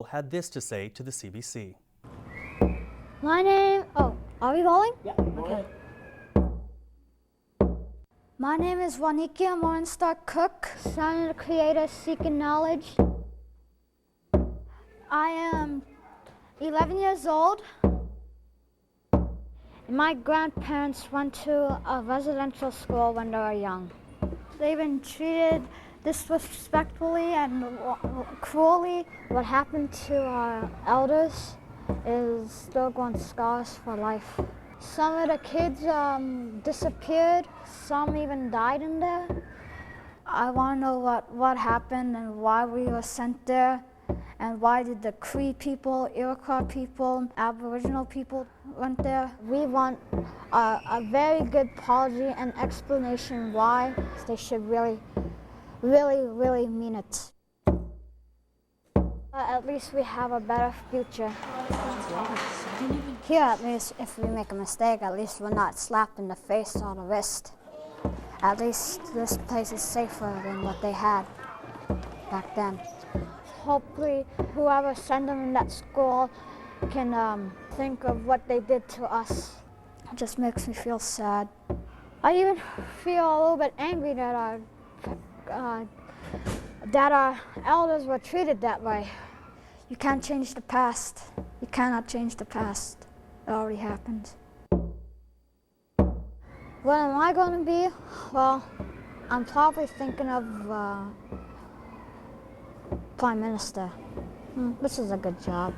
had this to say to the CBC. Are we rolling? Yeah. Okay. My name is Wanikia Morningstar Cook, son of the creator seeking knowledge. I am 11 years old. My grandparents went to a residential school when they were young. They've been treated disrespectfully and cruelly. What happened to our elders is still going to scar us for life. Some of the kids disappeared, some even died in there. I want to know what happened and why we were sent there, and why did the Cree people, Iroquois people, Aboriginal people went there. We want a very good apology and explanation why. They should really mean it. At least we have a better future. Here, at least, if we make a mistake, at least we're not slapped in the face or the wrist. At least this place is safer than what they had back then. Hopefully, whoever sent them in that school can think of what they did to us. It just makes me feel sad. I even feel a little bit angry that our elders were treated that way. You can't change the past. You cannot change the past. It already happened. What am I going to be? Well, I'm probably thinking of Prime Minister. This is a good job.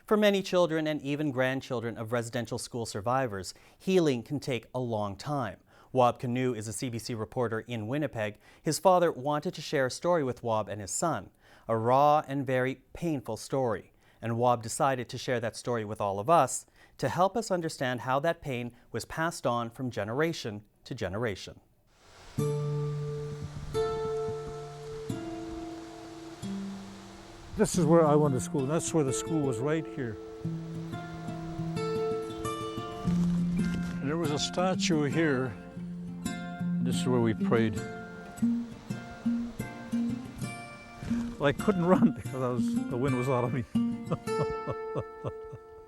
For many children and even grandchildren of residential school survivors, healing can take a long time. Wab Kinew is a CBC reporter in Winnipeg. His father wanted to share a story with Wab and his son, a raw and very painful story. And Wab decided to share that story with all of us to help us understand how that pain was passed on from generation to generation. This is where I went to school. That's where the school was, right here. And there was a statue here. This is where we prayed. Well, I couldn't run because the wind was out of me.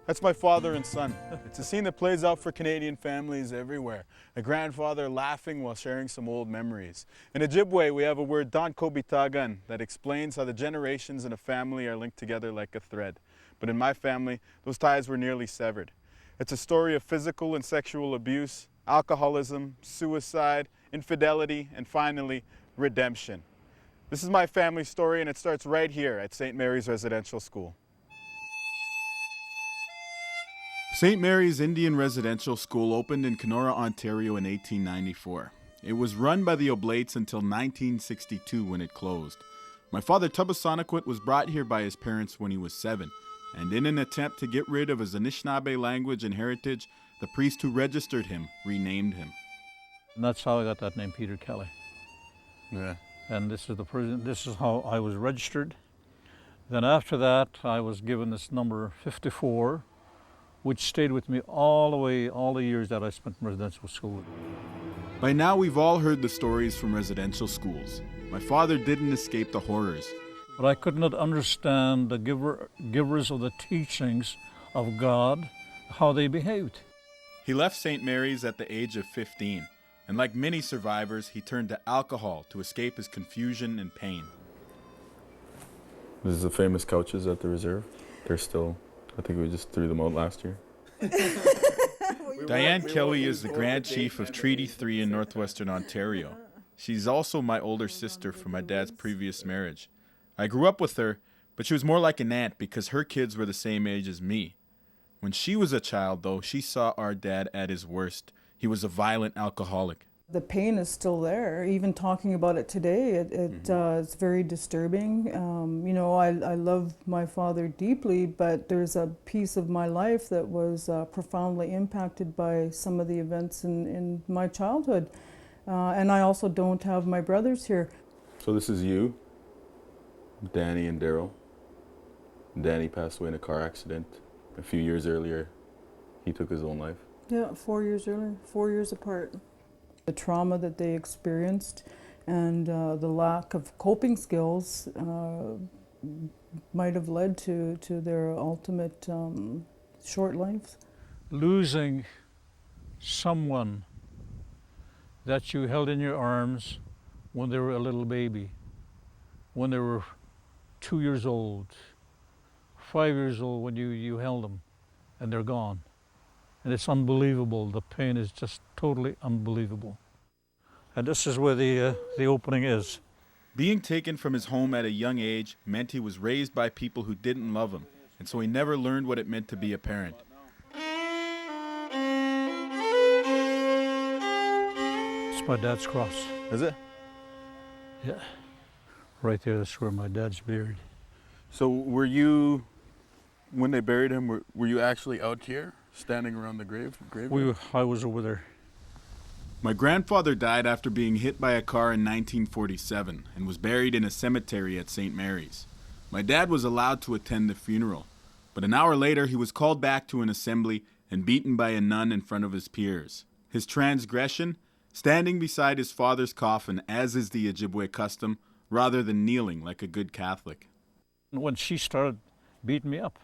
That's my father and son. It's a scene that plays out for Canadian families everywhere. A grandfather laughing while sharing some old memories. In Ojibwe, we have a word, Don Kobitagan, that explains how the generations in a family are linked together like a thread. But in my family, those ties were nearly severed. It's a story of physical and sexual abuse, alcoholism, suicide, infidelity, and finally, redemption. This is my family story, and it starts right here at St. Mary's Residential School. St. Mary's Indian Residential School opened in Kenora, Ontario in 1894. It was run by the Oblates until 1962 when it closed. My father Tubasonaquit was brought here by his parents when he was 7, and in an attempt to get rid of his Anishinaabe language and heritage, the priest who registered him renamed him. And that's how I got that name, Peter Kelly. Yeah. And this is how I was registered. Then after that, I was given this number 54, which stayed with me all the years that I spent in residential school. By now, we've all heard the stories from residential schools. My father didn't escape the horrors. But I could not understand the givers of the teachings of God, how they behaved. He left St. Mary's at the age of 15, and like many survivors, he turned to alcohol to escape his confusion and pain. This is the famous couches at the reserve. They're still, I think we just threw them out last year. Diane Kelly is the Grand Chief of Treaty 3 in northwestern Ontario. She's also my older sister from my dad's previous marriage. I grew up with her, but she was more like an aunt because her kids were the same age as me. When she was a child, though, she saw our dad at his worst. He was a violent alcoholic. The pain is still there. Even talking about it today, it's very disturbing. You know, I love my father deeply, but there's a piece of my life that was profoundly impacted by some of the events in my childhood. And I also don't have my brothers here. So this is you, Danny and Daryl. Danny passed away in a car accident. A few years earlier, he took his own life. Yeah, 4 years earlier, 4 years apart. The trauma that they experienced and the lack of coping skills might have led to their ultimate short lives. Losing someone that you held in your arms when they were a little baby, when they were 2 years old, 5 years old, when you held them, and they're gone. And it's unbelievable. The pain is just totally unbelievable. And this is where the opening is. Being taken from his home at a young age meant he was raised by people who didn't love him, and so he never learned what it meant to be a parent. It's my dad's cross. Is it? Yeah. Right there, that's where my dad's buried. So were you, when they buried him, were you actually out here, standing around the grave? I was over there. My grandfather died after being hit by a car in 1947 and was buried in a cemetery at St. Mary's. My dad was allowed to attend the funeral, but an hour later he was called back to an assembly and beaten by a nun in front of his peers. His transgression? Standing beside his father's coffin, as is the Ojibwe custom, rather than kneeling like a good Catholic. When she started beating me up,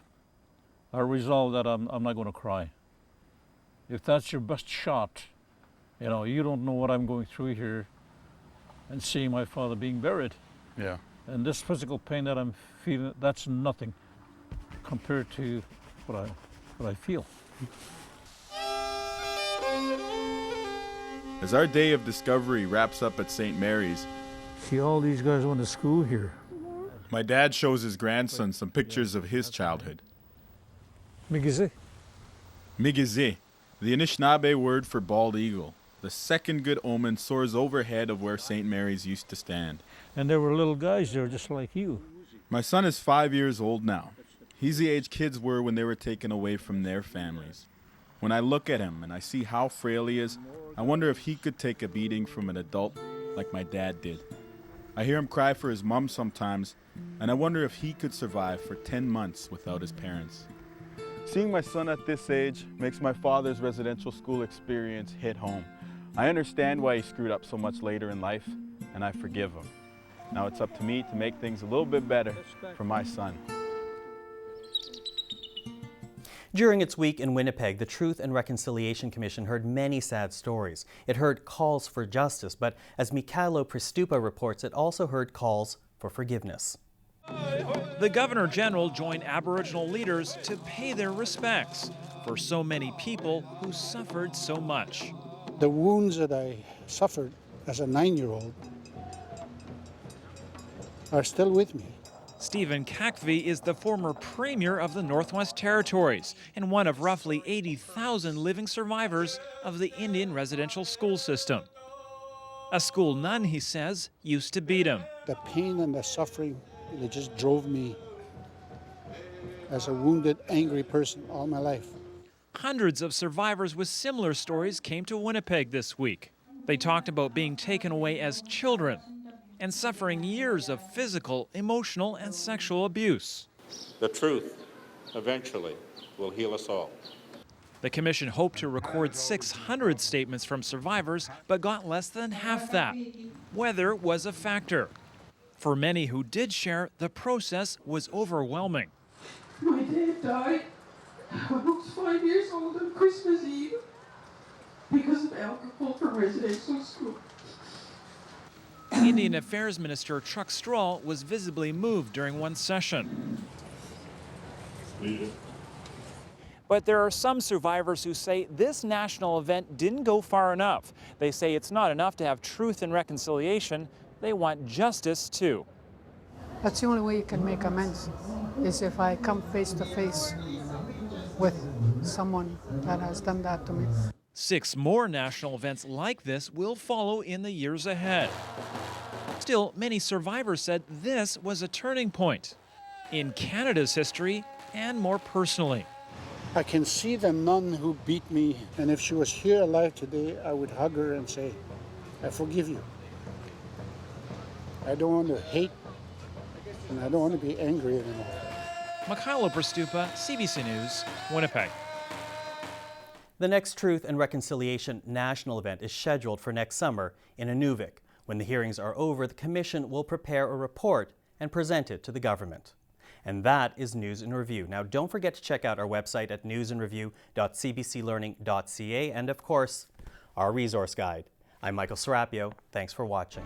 I resolved that I'm not going to cry. If that's your best shot, you don't know what I'm going through here and seeing my father being buried. Yeah. And this physical pain that I'm feeling, that's nothing compared to what I feel. As our day of discovery wraps up at St. Mary's, See, all these guys went to school here. my dad shows his grandson some pictures of his childhood. Migizi. Migizi, the Anishinaabe word for bald eagle. The second good omen soars overhead of where St. Mary's used to stand. And there were little guys there just like you. My son is 5 years old now. He's the age kids were when they were taken away from their families. When I look at him and I see how frail he is, I wonder if he could take a beating from an adult like my dad did. I hear him cry for his mom sometimes, and I wonder if he could survive for 10 months without his parents. Seeing my son at this age makes my father's residential school experience hit home. I understand why he screwed up so much later in life, and I forgive him. Now it's up to me to make things a little bit better for my son. During its week in Winnipeg, the Truth and Reconciliation Commission heard many sad stories. It heard calls for justice, but as Mikhailo Pristupa reports, it also heard calls for forgiveness. The Governor General joined Aboriginal leaders to pay their respects for so many people who suffered so much. The wounds that I suffered as a 9-year-old are still with me. Stephen Kakvi is the former premier of the Northwest Territories and one of roughly 80,000 living survivors of the Indian residential school system. A school nun, he says, used to beat him. The pain and the suffering, it just drove me as a wounded, angry person all my life. Hundreds of survivors with similar stories came to Winnipeg this week. They talked about being taken away as children and suffering years of physical, emotional, and sexual abuse. The truth, eventually, will heal us all. The commission hoped to record 600 statements from survivors, but got less than half that. Weather was a factor. For many who did share, the process was overwhelming. My dad died when I was 5 years old on Christmas Eve because of alcohol from residential school. Indian Affairs Minister Chuck Strahl was visibly moved during one session. But there are some survivors who say this national event didn't go far enough. They say it's not enough to have truth and reconciliation. They want justice too. That's the only way you can make amends, is if I come face to face with someone that has done that to me. 6 more national events like this will follow in the years ahead. Still, many survivors said this was a turning point in Canada's history and more personally. I can see the nun who beat me, and if she was here alive today, I would hug her and say, I forgive you. I don't want to hate, and I don't want to be angry anymore. Mikhailo Pristupa, CBC News, Winnipeg. The next Truth and Reconciliation national event is scheduled for next summer in Inuvik. When the hearings are over, the Commission will prepare a report and present it to the government. And that is News in Review. Now, don't forget to check out our website at newsinreview.cbclearning.ca and, of course, our resource guide. I'm Michael Serapio. Thanks for watching.